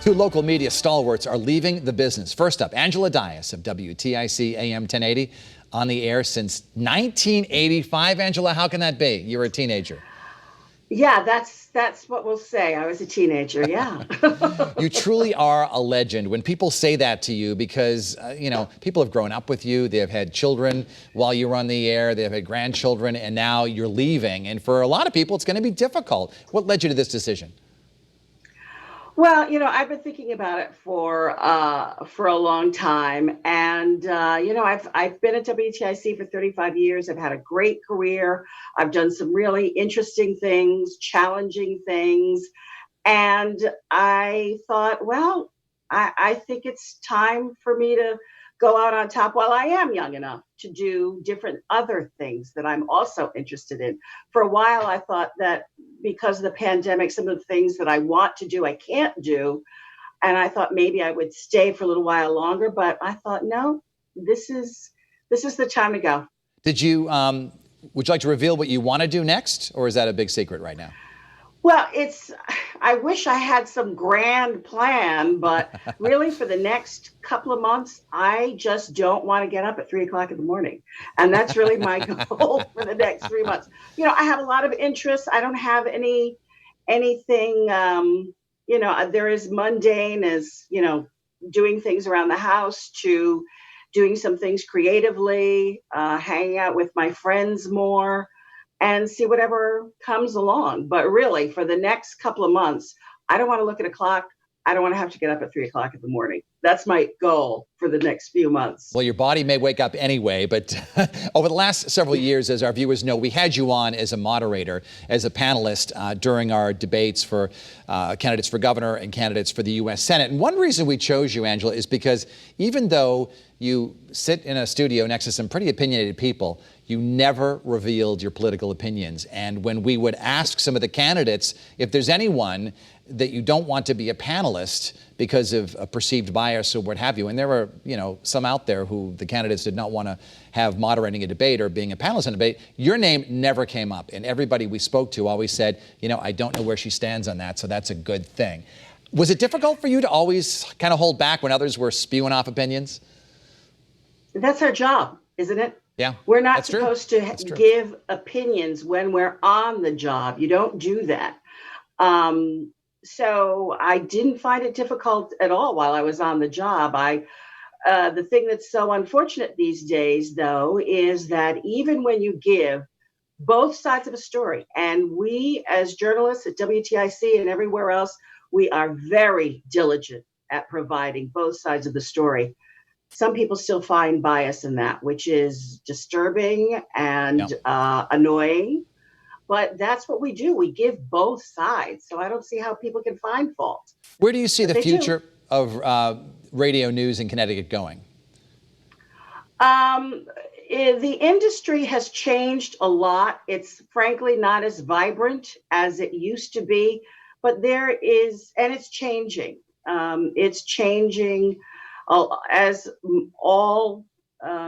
Two local media stalwarts are leaving the business. First up, Angela Dias of WTIC AM 1080, on the air since 1985. Angela, how can that be? You were a teenager. Yeah, that's what we'll say. I was a teenager, yeah. You truly are a legend when people say that to you because, people have grown up with you. They have had children while you were on the air. They have had grandchildren, and now you're leaving. And for a lot of people, it's going to be difficult. What led you to this decision? Well, I've been thinking about it for a long time, and I've been at WTIC for 35 years. I've had a great career. I've done some really interesting things, challenging things, and I thought, well, I think it's time for me to go out on top while I am young enough to do different other things that I'm also interested in. For a while, I thought that because of the pandemic, some of the things that I want to do, I can't do. And I thought maybe I would stay for a little while longer, but I thought, no, this is the time to go. Would you like to reveal what you want to do next, or is that a big secret right now? Well, I wish I had some grand plan, but really for the next couple of months, I just don't want to get up at 3 o'clock in the morning. And that's really my goal for the next 3 months. I have a lot of interests. I don't have anything, there is mundane as, doing things around the house to doing some things creatively, hanging out with my friends more, and see whatever comes along. But really, for the next couple of months, I don't want to look at a clock. I don't want to have to get up at 3 o'clock in the morning. That's my goal for the next few months. Well, your body may wake up anyway, but over the last several years, as our viewers know, we had you on as a moderator, as a panelist during our debates for candidates for governor and candidates for the U.S. Senate. And one reason we chose you, Angela, is because even though you sit in a studio next to some pretty opinionated people, you never revealed your political opinions. And when we would ask some of the candidates if there's anyone that you don't want to be a panelist because of a perceived bias or what have you, and there were, some out there who the candidates did not want to have moderating a debate or being a panelist in a debate, your name never came up. And everybody we spoke to always said, I don't know where she stands on that, so that's a good thing. Was it difficult for you to always kind of hold back when others were spewing off opinions? That's our job, isn't it? Yeah, we're not supposed to give opinions when we're on the job. You don't do that. So I didn't find it difficult at all while I was on the job. The thing that's so unfortunate these days, though, is that even when you give both sides of a story, and we as journalists at WTIC and everywhere else, we are very diligent at providing both sides of the story. Some people still find bias in that, which is disturbing and annoying. But that's what we do. We give both sides. So I don't see how people can find fault. Where do you see the future of radio news in Connecticut going? The industry has changed a lot. It's frankly not as vibrant as it used to be. But it's changing. It's changing. As all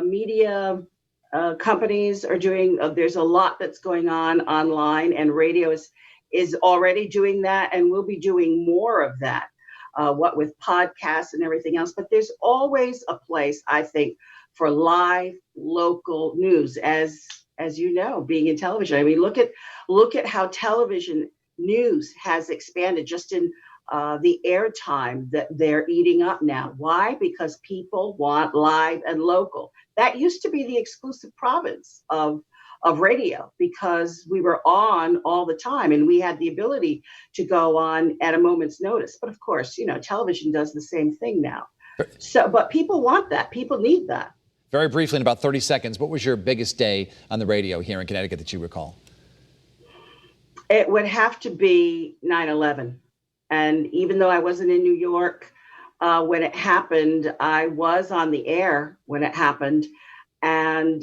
media companies are doing, there's a lot that's going on online, and radio is already doing that, and we'll be doing more of that, what with podcasts and everything else. But there's always a place, I think, for live local news, as you know, being in television. I mean, look at how television news has expanded just in the airtime that they're eating up now. Why? Because people want live and local. That used to be the exclusive province of radio, because we were on all the time and we had the ability to go on at a moment's notice. But of course, television does the same thing now. But people want that. People need that. Very briefly, in about 30 seconds, what was your biggest day on the radio here in Connecticut that you recall? It would have to be 9/11. And even though I wasn't in New York when it happened, I was on the air when it happened. And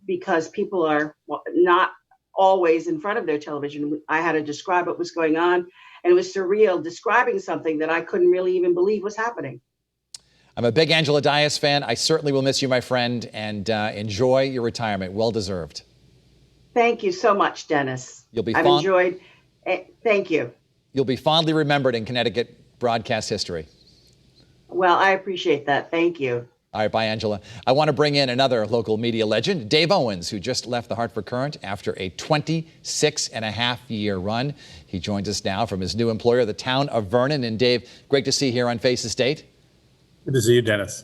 because people are not always in front of their television, I had to describe what was going on. And it was surreal, describing something that I couldn't really even believe was happening. I'm a big Angela Dias fan. I certainly will miss you, my friend, and enjoy your retirement. Well deserved. Thank you so much, Dennis. I've enjoyed. Thank you. You'll be fondly remembered in Connecticut broadcast history. Well, I appreciate that. Thank you. All right, bye, Angela. I want to bring in another local media legend, Dave Owens, who just left the Hartford Courant after a 26-and-a-half-year run. He joins us now from his new employer, the town of Vernon. And Dave, great to see you here on Face the State. Good to see you, Dennis.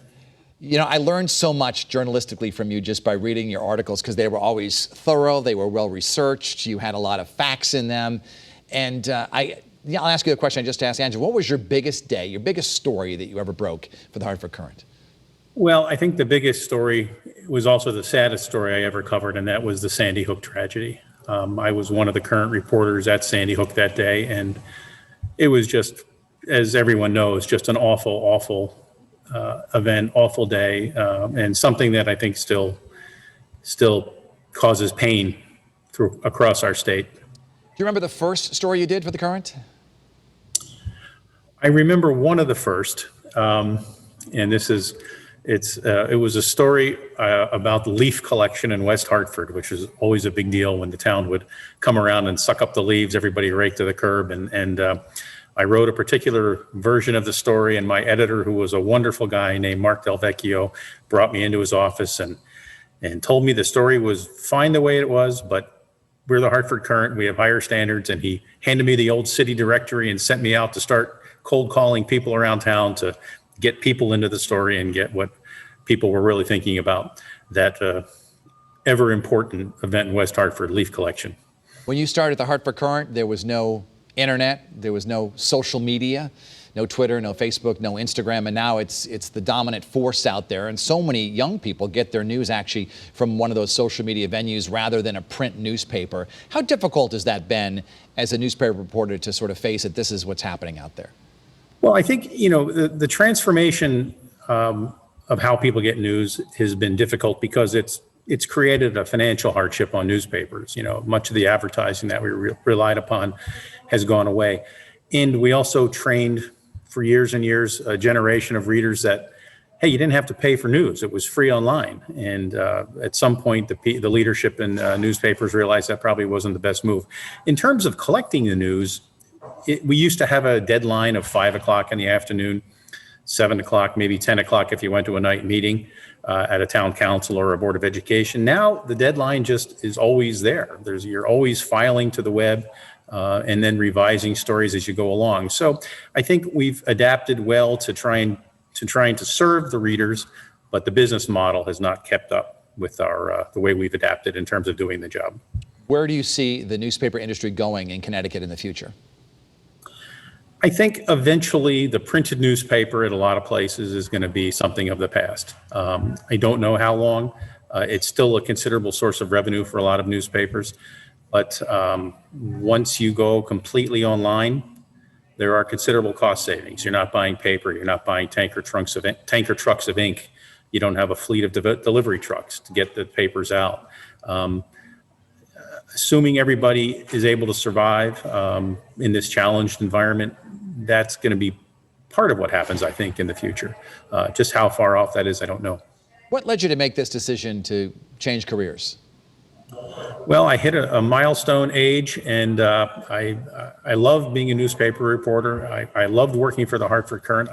You know, I learned so much journalistically from you just by reading your articles because they were always thorough. They were well researched. You had a lot of facts in them. And I'll ask you the question I just asked Angela. What was your biggest day, your biggest story that you ever broke for the Hartford Courant? Well, I think the biggest story was also the saddest story I ever covered, and that was the Sandy Hook tragedy. I was one of the current reporters at Sandy Hook that day, and it was just, as everyone knows, just an awful, awful event, awful day, and something that I think still causes pain across our state. Do you remember the first story you did for the Courant? I remember one of the first, and it was a story about the leaf collection in West Hartford, which is always a big deal when the town would come around and suck up the leaves, everybody raked to the curb. And I wrote a particular version of the story, and my editor, who was a wonderful guy named Mark Del Vecchio, brought me into his office and told me the story was fine the way it was, but we're the Hartford Courant, we have higher standards. And he handed me the old city directory and sent me out to start cold calling people around town to get people into the story and get what people were really thinking about that ever important event in West Hartford, leaf collection. When you started the Hartford Courant, there was no internet, there was no social media, no Twitter, no Facebook, no Instagram, and now it's the dominant force out there. And so many young people get their news actually from one of those social media venues rather than a print newspaper. How difficult has that been as a newspaper reporter to sort of face it? This is what's happening out there. Well, I think, the transformation of how people get news has been difficult because it's created a financial hardship on newspapers. Much of the advertising that we relied upon has gone away. And we also trained for years and years a generation of readers that, hey, you didn't have to pay for news. It was free online. And at some point, the leadership in newspapers realized that probably wasn't the best move. In terms of collecting the news, we used to have a deadline of 5 o'clock in the afternoon, 7 o'clock, maybe 10 o'clock if you went to a night meeting at a town council or a board of education. Now the deadline just is always there. You're always filing to the web and then revising stories as you go along. So I think we've adapted well to trying to serve the readers, but the business model has not kept up with the way we've adapted in terms of doing the job. Where do you see the newspaper industry going in Connecticut in the future? I think eventually the printed newspaper at a lot of places is going to be something of the past. I don't know how long. It's still a considerable source of revenue for a lot of newspapers. But once you go completely online, there are considerable cost savings. You're not buying paper. You're not buying tanker trucks of ink. You don't have a fleet of delivery trucks to get the papers out. Assuming everybody is able to survive in this challenged environment, that's going to be part of what happens, I think, in the future. Just how far off that is, I don't know. What led you to make this decision to change careers? Well, I hit a milestone age, and I love being a newspaper reporter. I loved working for the Hartford Courant.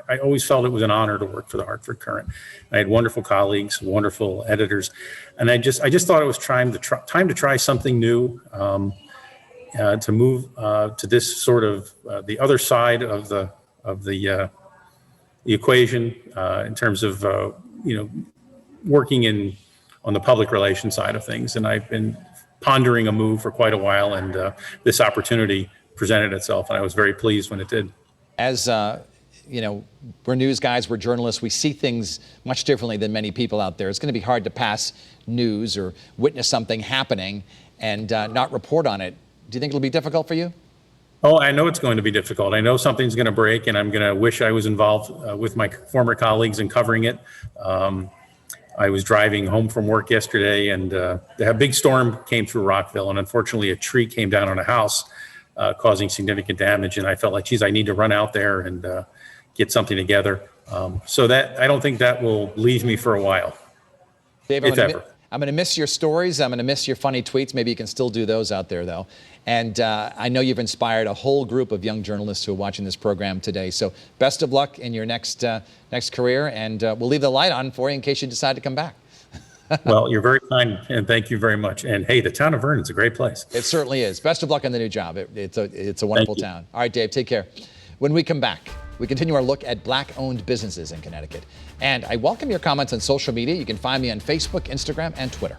I always felt it was an honor to work for the Hartford Courant. I had wonderful colleagues, wonderful editors, and I just thought it was time to try something new, to move to this sort of the other side of the equation in terms of working on the public relations side of things. And I've been pondering a move for quite a while, and this opportunity presented itself, and I was very pleased when it did. As we're news guys, we're journalists, we see things much differently than many people out there. It's going to be hard to pass news or witness something happening and not report on it. Do you think it'll be difficult for you? Oh, I know it's going to be difficult. I know something's going to break, and I'm going to wish I was involved with my former colleagues in covering it. I was driving home from work yesterday, and a big storm came through Rockville, and unfortunately a tree came down on a house, causing significant damage. And I felt like, geez, I need to run out there and get something together. So that I don't think that will leave me for a while, David, if ever. I'm going to miss your stories. I'm going to miss your funny tweets. Maybe you can still do those out there, though. And I know you've inspired a whole group of young journalists who are watching this program today. So best of luck in your next career. And we'll leave the light on for you in case you decide to come back. Well, you're very kind, and thank you very much. And hey, the town of Vernon's a great place. It certainly is. Best of luck on the new job. It's a wonderful town. All right, Dave, take care. When we come back, we continue our look at Black-owned businesses in Connecticut. And I welcome your comments on social media. You can find me on Facebook, Instagram, and Twitter.